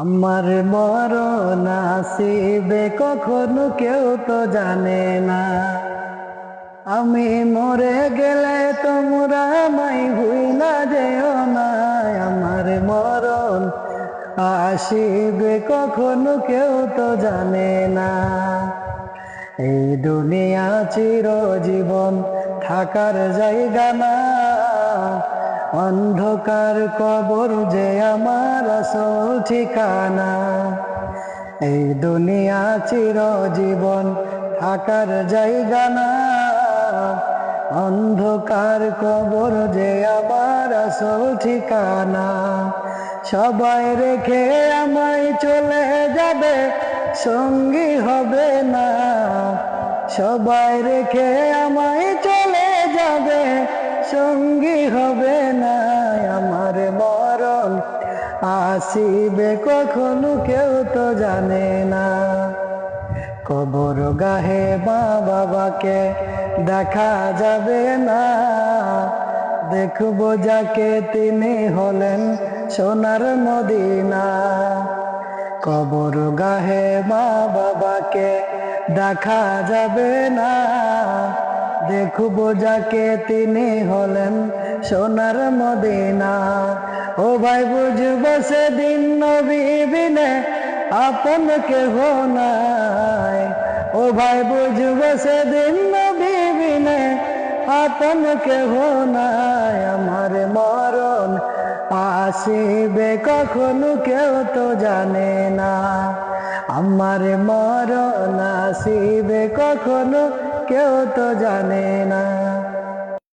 আমার মরণ আসিবে কখনো কেউ তো জানে না। আমি মরে গেলে তোমরা আমায় ভুইলা যেও না। আমার মরণ আসিবে কখনো কেউ তো জানে না। এই দুনিয়া চিরজীবন থাকার জায়গা না। অন্ধকার কবর যে আমার আসল ঠিকানা। এই দুনিয়া চিরজীবন থাকার জায়গা না। অন্ধকার কবর যে আমার আসল ঠিকানা। সবাই রেখে আমায় চলে যাবে, সঙ্গী হবে না। সবাই রেখে আমায় চলে যাবে, সঙ্গী হবে না। আমার মরণ আসিবে কখনো কেউ তো জানে না। কবর গাহে মা বাবাকে দেখা যাবে না। দেখবো যাকে তিনি হলেন সোনার মদিনা। কবর গাহে মা বাবাকে দেখা যাবে না। দেখবো যাকে তিনি হলেন সোনার মদিনা। ও ভাই বুঝবো সেদিন নবী বিনে আপন কেহ নাই। ও ভাই বুঝবো সেদিন নবী বিনে আপন কেহ নাই। আমার মরণ আসিবে কখনো কেউ তো জানে না। আমার মরণ আসিবে কখনো কেউ তো জানে না।